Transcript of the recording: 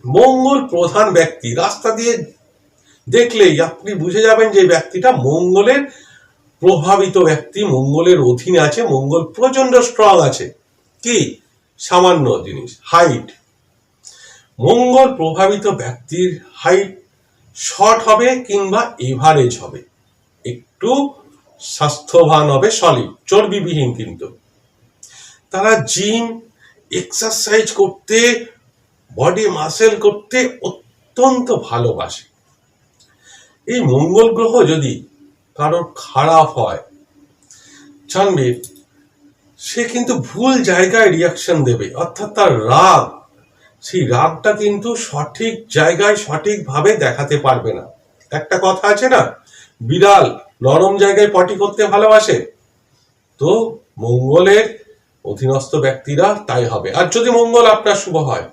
মঙ্গল প্রধান ব্যক্তি, রাস্তা দিয়ে দেখলেই আপনি বুঝে যাবেন যে ব্যক্তিটা মঙ্গলের প্রভাবিত ব্যক্তি, মঙ্গলের অধীনে আছে, মঙ্গল প্রচন্ড স্ট্রং আছে। কি সামান্য জিনিস, হাইট। মঙ্গল প্রভাবিত ব্যক্তির হাইট শর্ট হবে কিংবা এভারেজ হবে, একটু স্বাস্থ্যবান হবে, সলিড, চর্বিবিহীন। কিন্তু তারা জিম, এক্সারসাইজ করতে, বডি মাসেল করতে অত্যন্ত ভালোবাসে। এই মঙ্গল গ্রহ যদি কারোর খারাপ হয়, জানবে সে কিন্তু ভুল জায়গায় রিয়াকশন দেবে, অর্থাৎ তার রাগ, সেই রাগটা কিন্তু সঠিক জায়গায় সঠিকভাবে দেখাতে পারবে না। একটা কথা আছে না, বিড়াল নরম জায়গায় পটি করতে ভালোবাসে, তো মঙ্গলের অধীনস্থ ব্যক্তিরা তাই হবে। আর যদি মঙ্গল আপনার শুভ হয়,